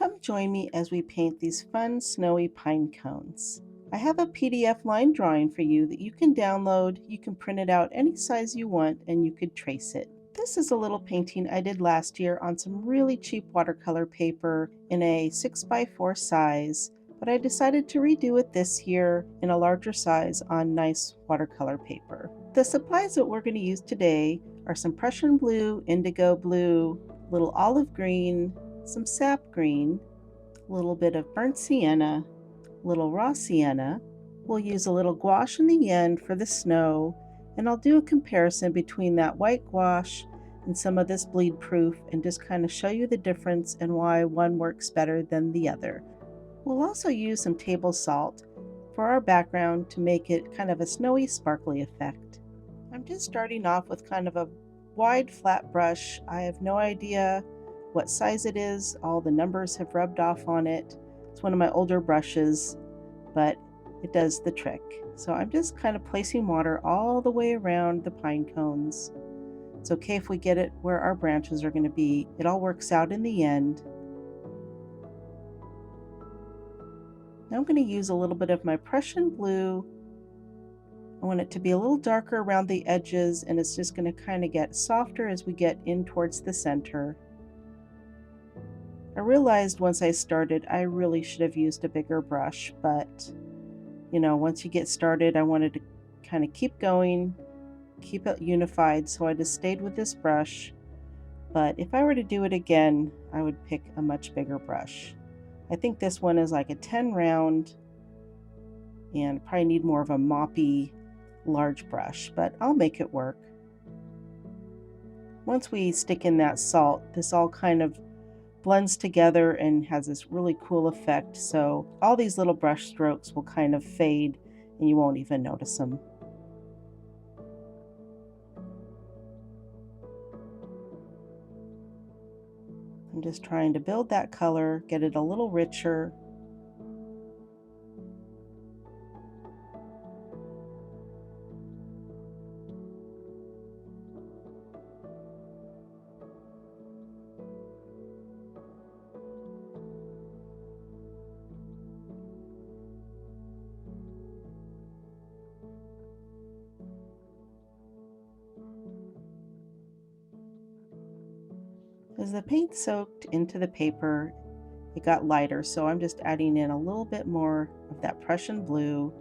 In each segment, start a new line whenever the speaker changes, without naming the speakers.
Come join me as we paint these fun snowy pine cones. I have a PDF line drawing for you that you can download. You can print it out any size you want and you could trace it. This is a little painting I did last year on some really cheap watercolor paper in a 6x4 size, but I decided to redo it this year in a larger size on nice watercolor paper. The supplies that we're going to use today are some Prussian Blue, Indigo Blue, little olive green, some Sap Green, a little bit of burnt sienna, little raw sienna. We'll use a little gouache in the end for the snow, and I'll do a comparison between that white gouache and some of this bleed proof and just kind of show you the difference and why one works better than the other. We'll also use some table salt for our background to make it kind of a snowy, sparkly effect. I'm just starting off with kind of a wide flat brush. I have no idea what size it is. All the numbers have rubbed off on it. It's one of my older brushes, but it does the trick. So I'm just kind of placing water all the way around the pine cones. It's okay if we get it where our branches are going to be. It all works out in the end. Now I'm going to use a little bit of my Prussian Blue. I want it to be a little darker around the edges, and it's just going to kind of get softer as we get in towards the center. I realized once I started I really should have used a bigger brush, but once you get started I wanted to kind of keep going, keep it unified, so I just stayed with this brush. But if I were to do it again, I would pick a much bigger brush. I think this one is like a 10 round and probably need more of a moppy large brush, but I'll make it work. Once we stick in that salt, this all kind of blends together and has this really cool effect, so all these little brush strokes will kind of fade and you won't even notice them. I'm just trying to build that color, get it a little richer. As the paint soaked into the paper, it got lighter, so I'm just adding in a little bit more of that Prussian Blue.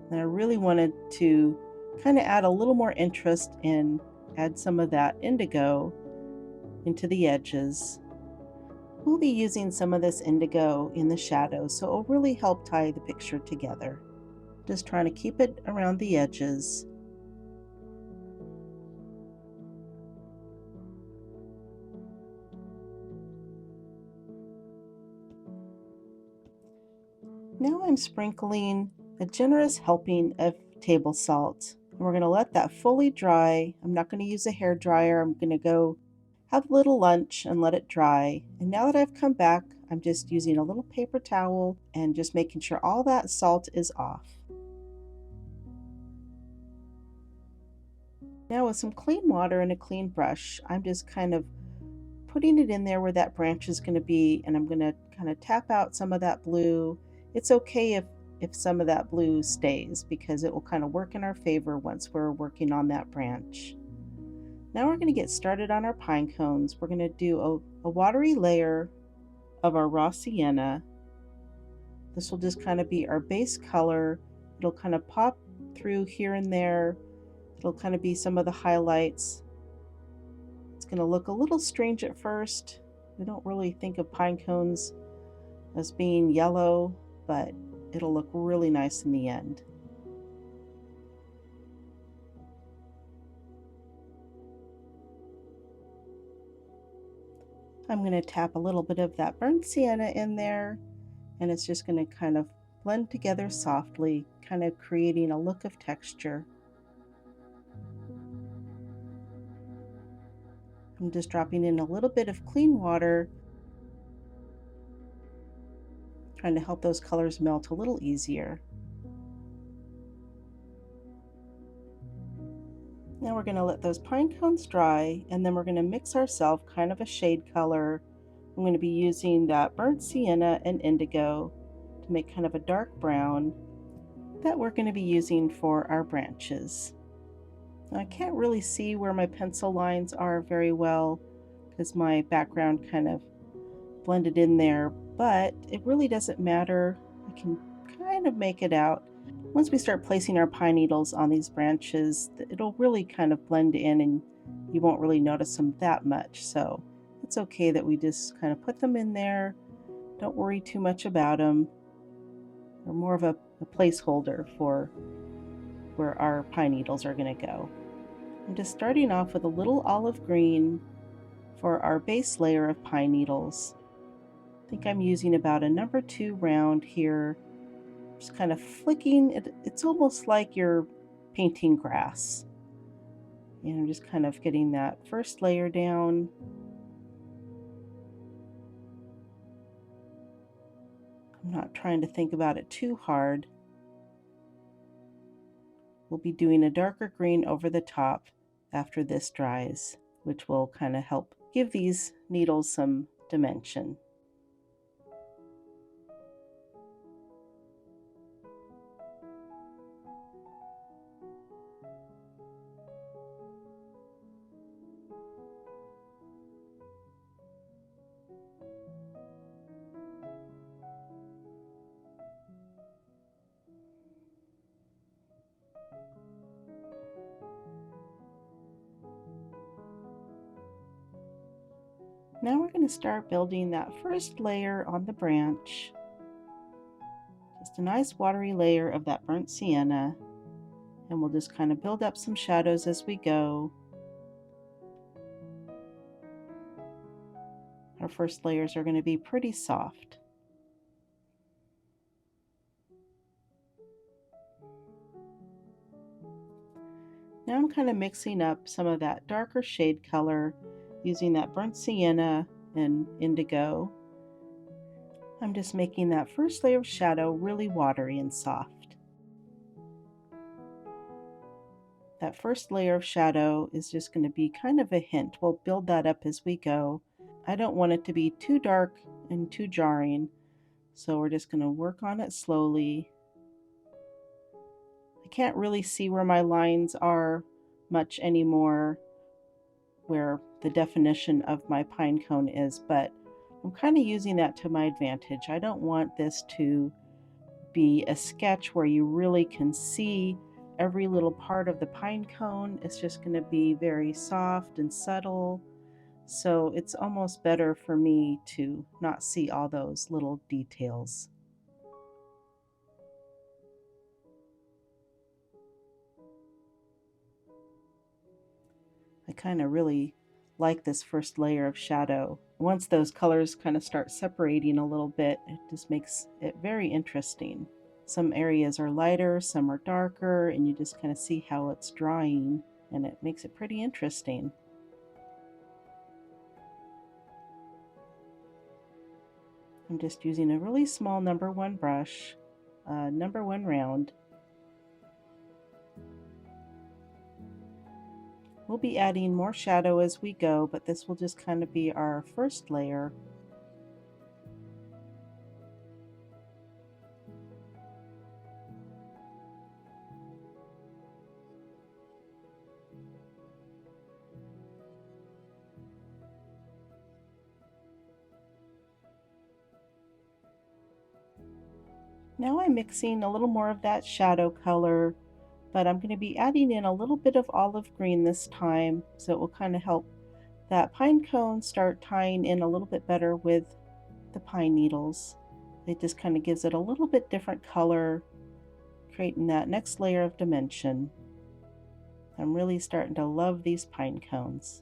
And I really wanted to kind of add a little more interest and add some of that indigo into the edges. We'll be using some of this indigo in the shadows, so it'll really help tie the picture together. Just trying to keep it around the edges. Now I'm sprinkling a generous helping of table salt. And we're going to let that fully dry. I'm not going to use a hair dryer. I'm going to go have a little lunch and let it dry. And now that I've come back, I'm just using a little paper towel and just making sure all that salt is off. Now with some clean water and a clean brush, I'm just kind of putting it in there where that branch is going to be, and I'm going to kind of tap out some of that blue. It's okay if some of that blue stays, because it will kind of work in our favor once we're working on that branch. Now we're going to get started on our pine cones. We're going to do a watery layer of our raw sienna. This will just kind of be our base color. It'll kind of pop through here and there. It'll kind of be some of the highlights. It's going to look a little strange at first. We don't really think of pine cones as being yellow, but it'll look really nice in the end. I'm going to tap a little bit of that burnt sienna in there, and it's just going to kind of blend together softly, kind of creating a look of texture. I'm just dropping in a little bit of clean water, trying to help those colors melt a little easier. Now we're going to let those pine cones dry, and then we're going to mix ourselves kind of a shade color I'm going to be using that burnt sienna and indigo to make kind of a dark brown that we're going to be using for our branches. Now, I can't really see where my pencil lines are very well because my background kind of blended in there, but it really doesn't matter. I can kind of make it out. Once we start placing our pine needles on these branches, it'll really kind of blend in and you won't really notice them that much. So it's okay that we just kind of put them in there. Don't worry too much about them. They're more of a placeholder for where our pine needles are going to go. I'm just starting off with a little olive green for our base layer of pine needles. I think I'm using about a number 2 round here. Just kind of flicking it. It's almost like you're painting grass. And I'm just kind of getting that first layer down. I'm not trying to think about it too hard. We'll be doing a darker green over the top after this dries, which will kind of help give these needles some dimension. Now we're going to start building that first layer on the branch. Just a nice watery layer of that burnt sienna. And we'll just kind of build up some shadows as we go. Our first layers are going to be pretty soft. Now I'm kind of mixing up some of that darker shade color using that burnt sienna and indigo. I'm just making that first layer of shadow really watery and soft. That first layer of shadow is just going to be kind of a hint. We'll build that up as we go. I don't want it to be too dark and too jarring, so we're just going to work on it slowly. I can't really see where my lines are much anymore, where the definition of my pine cone is, but I'm kind of using that to my advantage. I don't want this to be a sketch where you really can see every little part of the pine cone. It's just going to be very soft and subtle. So it's almost better for me to not see all those little details. I kind of really like this first layer of shadow. Once those colors kind of start separating a little bit, it just makes it very interesting. Some areas are lighter, some are darker, and you just kind of see how it's drying, and it makes it pretty interesting. I'm just using a really small number 1 brush, number 1 round. We'll be adding more shadow as we go, but this will just kind of be our first layer. Now I'm mixing a little more of that shadow color, but I'm going to be adding in a little bit of olive green this time, so it will kind of help that pine cone start tying in a little bit better with the pine needles. It just kind of gives it a little bit different color, creating that next layer of dimension. I'm really starting to love these pine cones.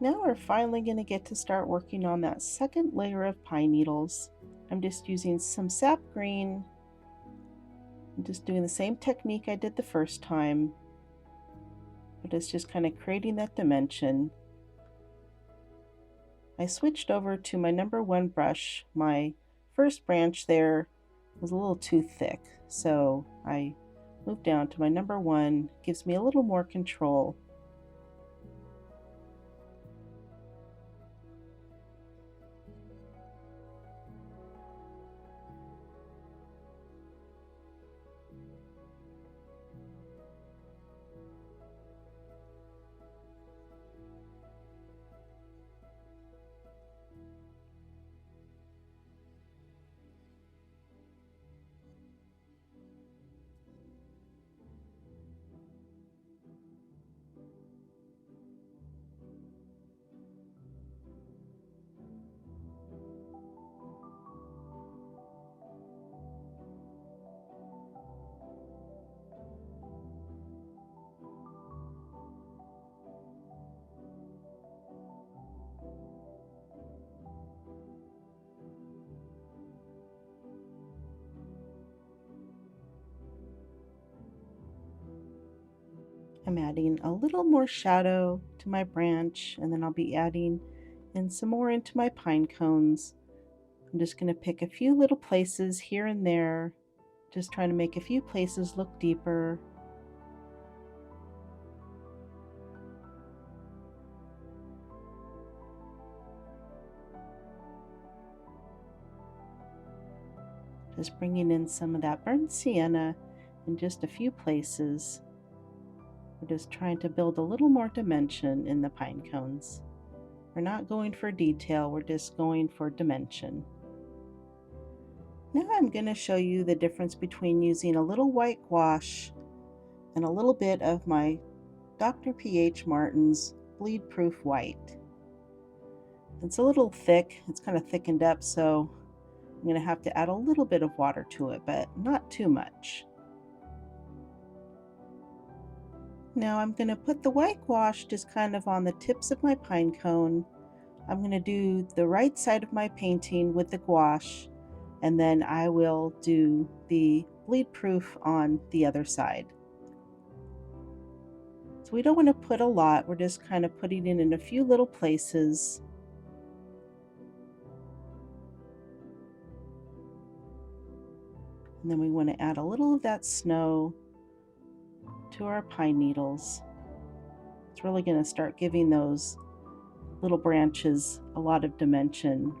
Now we're finally going to get to start working on that second layer of pine needles. I'm just using some Sap Green. I'm just doing the same technique I did the first time, but it's just kind of creating that dimension. I switched over to my number 1 brush. My first branch there was a little too thick, so I move down to my number 1, gives me a little more control. I'm adding a little more shadow to my branch, and then I'll be adding in some more into my pine cones. I'm just going to pick a few little places here and there, just trying to make a few places look deeper. Just bringing in some of that burnt sienna in just a few places. We're just trying to build a little more dimension in the pine cones. We're not going for detail, we're just going for dimension. Now I'm going to show you the difference between using a little white gouache and a little bit of my Dr. P.H. Martin's Bleed Proof White. It's a little thick, it's kind of thickened up, so I'm going to have to add a little bit of water to it, but not too much. Now I'm going to put the white gouache just kind of on the tips of my pine cone. I'm going to do the right side of my painting with the gouache, and then I will do the bleed proof on the other side. So we don't want to put a lot, we're just kind of putting it in a few little places. And then we want to add a little of that snow to our pine needles. It's really going to start giving those little branches a lot of dimension.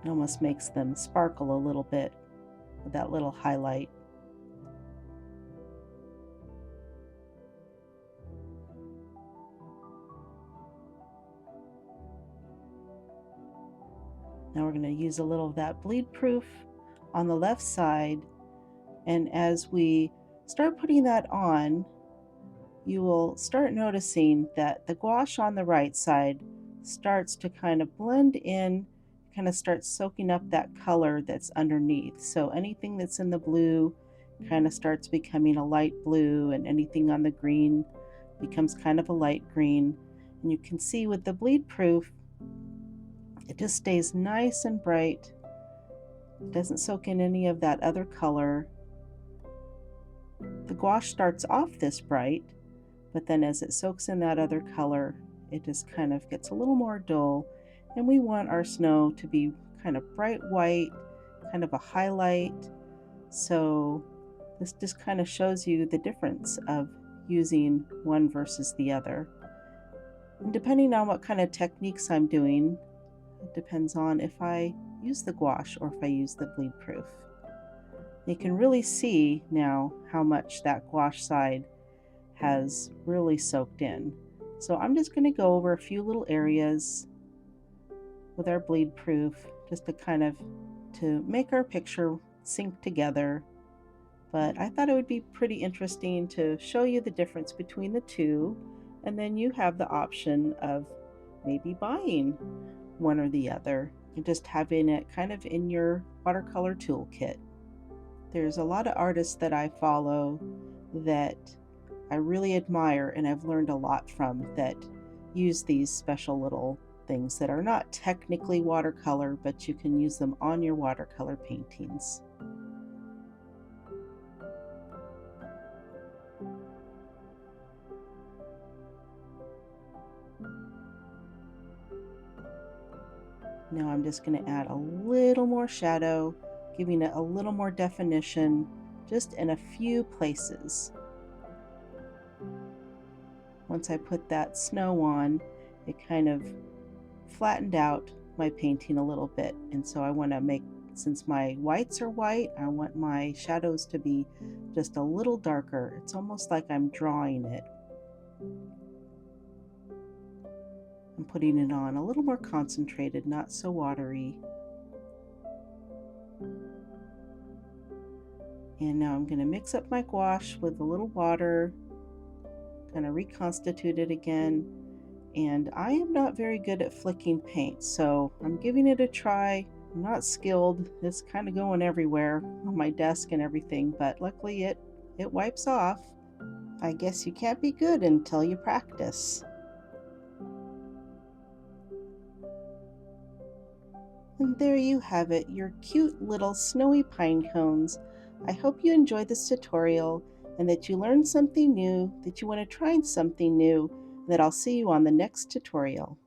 It almost makes them sparkle a little bit with that little highlight. Now we're going to use a little of that bleed proof on the left side, and as we start putting that on, you will start noticing that the gouache on the right side starts to kind of blend in, kind of starts soaking up that color that's underneath. So anything that's in the blue kind of starts becoming a light blue, and anything on the green becomes kind of a light green. And you can see with the bleed proof, it just stays nice and bright. It doesn't soak in any of that other color. The gouache starts off this bright, but then as it soaks in that other color, it just kind of gets a little more dull. And we want our snow to be kind of bright white, kind of a highlight. So this just kind of shows you the difference of using one versus the other. And depending on what kind of techniques I'm doing, it depends on if I use the gouache or if I use the bleed proof. You can really see now how much that gouache side has really soaked in. So I'm just going to go over a few little areas with our bleed proof, just to kind of to make our picture sync together. But I thought it would be pretty interesting to show you the difference between the two, and then you have the option of maybe buying one or the other and just having it kind of in your watercolor toolkit. There's a lot of artists that I follow that I really admire and I've learned a lot from, that use these special little things that are not technically watercolor, but you can use them on your watercolor paintings. Now I'm just going to add a little more shadow, giving it a little more definition just in a few places. Once I put that snow on, it kind of flattened out my painting a little bit, and so I want to make, since my whites are white, I want my shadows to be just a little darker. It's almost like I'm drawing it. I'm putting it on a little more concentrated, not so watery. And now I'm going to mix up my gouache with a little water, kind of reconstitute it again. And I am not very good at flicking paint, so I'm giving it a try. I'm not skilled. It's kind of going everywhere on my desk and everything, but luckily it wipes off. I guess you can't be good until you practice. And there you have it, your cute little snowy pine cones. I hope you enjoyed this tutorial and that you learned something new, that you want to try something new, and that I'll see you on the next tutorial.